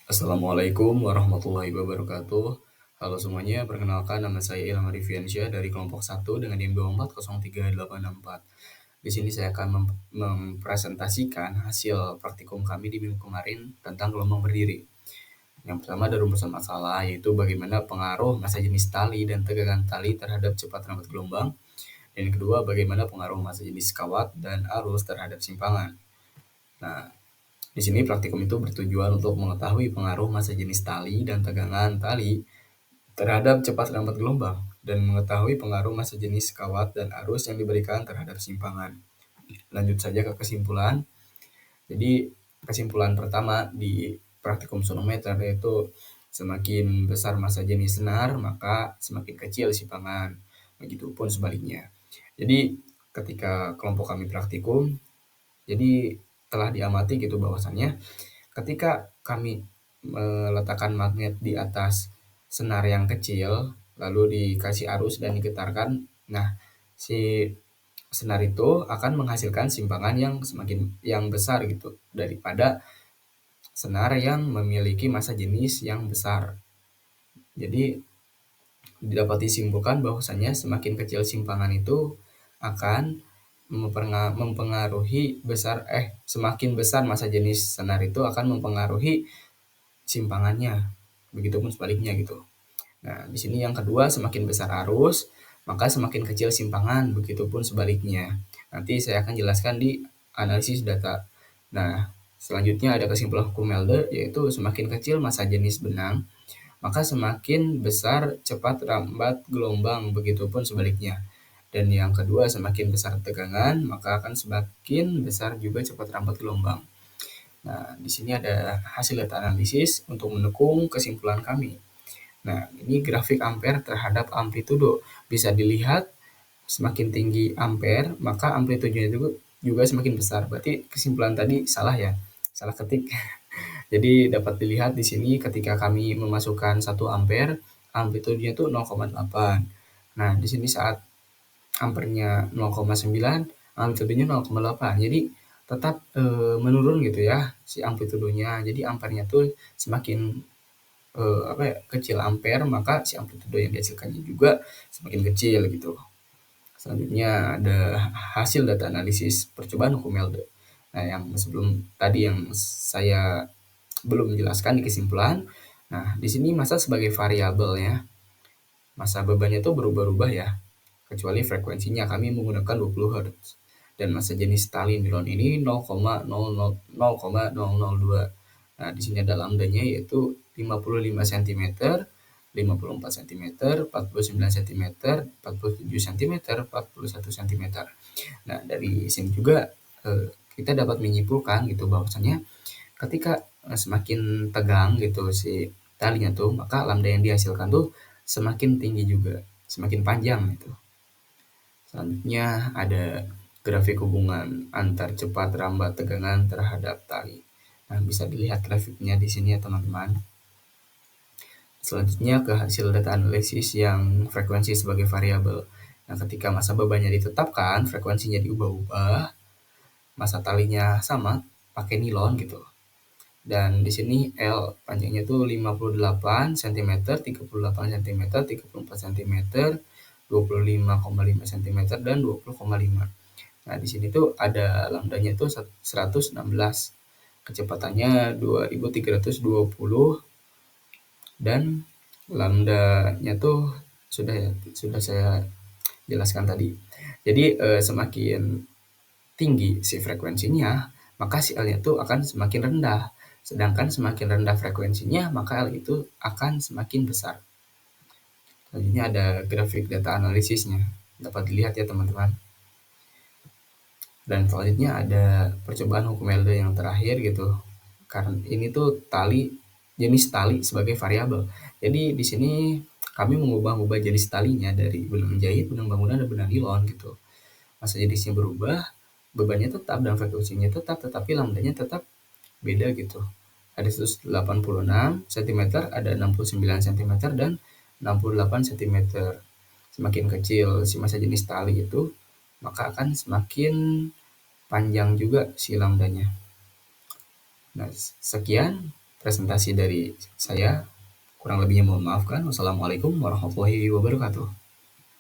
Assalamualaikum warahmatullahi wabarakatuh. Halo semuanya, perkenalkan nama saya Ilham Arifyansyah dari kelompok 1 dengan NIM 2403864. Di sini saya akan mempresentasikan hasil praktikum kami di minggu kemarin tentang gelombang berdiri. Yang pertama ada rumusan masalah, yaitu bagaimana pengaruh massa jenis tali dan tegangan tali terhadap cepat rambat gelombang. Dan yang kedua, bagaimana pengaruh massa jenis kawat dan arus terhadap simpangan. Nah, di sini praktikum itu bertujuan untuk mengetahui pengaruh massa jenis tali dan tegangan tali terhadap cepat rambat gelombang dan mengetahui pengaruh massa jenis kawat dan arus yang diberikan terhadap simpangan. Lanjut saja ke kesimpulan. Jadi kesimpulan pertama di praktikum sonometer yaitu semakin besar massa jenis senar maka semakin kecil simpangan. Begitupun sebaliknya. Jadi ketika kelompok kami praktikum, jadi telah diamati gitu bahwasannya ketika kami meletakkan magnet di atas senar yang kecil, lalu dikasih arus dan digetarkan, nah si senar itu akan menghasilkan simpangan yang besar gitu daripada senar yang memiliki massa jenis yang besar. Jadi dapat disimpulkan bahwasannya semakin kecil simpangan itu akan mempengaruhi semakin besar massa jenis senar itu akan mempengaruhi simpangannya. Begitupun sebaliknya gitu. Nah, di sini yang kedua semakin besar arus, maka semakin kecil simpangan, begitupun sebaliknya. Nanti saya akan jelaskan di analisis data. Nah, selanjutnya ada kesimpulan hukum Melde, yaitu semakin kecil massa jenis benang, maka semakin besar cepat rambat gelombang, begitupun sebaliknya. Dan yang kedua, semakin besar tegangan, maka akan semakin besar juga cepat rambat gelombang. Nah, di sini ada hasil data analisis untuk mendukung kesimpulan kami. Nah, ini grafik ampere terhadap amplitudo. Bisa dilihat semakin tinggi ampere, maka amplitudonya juga semakin besar. Berarti kesimpulan tadi salah ya, salah ketik. Jadi dapat dilihat di sini ketika kami memasukkan 1 ampere, amplitudenya itu 0,8. Nah, di sini saat ampernya 0,9, amplitudenya 0,8. Jadi tetap menurun gitu ya si amplitudonya. Jadi ampernya tuh semakin kecil ampere, maka si amplitudo yang dihasilkannya juga semakin kecil gitu. Selanjutnya ada hasil data analisis percobaan hukum Melde. Nah, yang sebelum tadi yang saya belum menjelaskan di kesimpulan. Nah, di sini massa sebagai variabel ya. Massa bebannya itu berubah-ubah ya. Kecuali frekuensinya kami menggunakan 20 Hz. Dan massa jenis tali nilon ini 0,002. Nah, di sini ada lambdanya yaitu 55 cm, 54 cm, 49 cm, 47 cm, 41 cm. Nah, dari sini juga kita dapat menyimpulkan gitu bahwasanya ketika semakin tegang gitu si talinya tuh, maka lambda yang dihasilkan tuh semakin tinggi juga, semakin panjang gitu. Selanjutnya ada grafik hubungan antar cepat rambat tegangan terhadap tali. Nah, bisa dilihat grafiknya di sini ya teman-teman. Selanjutnya ke hasil data analisis yang frekuensi sebagai variabel. Nah, ketika massa bebannya ditetapkan, frekuensinya diubah-ubah, massa talinya sama, pakai nilon gitu. Dan di sini L panjangnya itu 58 cm, 38 cm, 34 cm, 25,5 cm dan 20,5. Nah, di sini tuh ada lambdanya itu 116. Kecepatannya 2320 dan lambdanya tuh sudah saya jelaskan tadi. Jadi semakin tinggi si frekuensinya, maka si L-nya itu akan semakin rendah. Sedangkan semakin rendah frekuensinya, maka L itu akan semakin besar. Selanjutnya ada grafik data analisisnya. Dapat dilihat ya teman-teman. Dan selanjutnya ada percobaan hukum Melde yang terakhir gitu. Karena ini tuh jenis tali sebagai variabel. Jadi di sini kami mengubah-ubah jenis talinya dari benang jahit, benang bangunan, dan benang nilon gitu. Masa jenisnya berubah, bebannya tetap dan frekuensinya tetap, tetapi lambdanya tetap beda gitu. Ada 186 cm, ada 69 cm, dan 68 cm. Semakin kecil si massa jenis tali itu, maka akan semakin panjang juga si lambdanya. Nah, sekian presentasi dari saya. Kurang lebihnya mohon maafkan. Wassalamualaikum warahmatullahi wabarakatuh.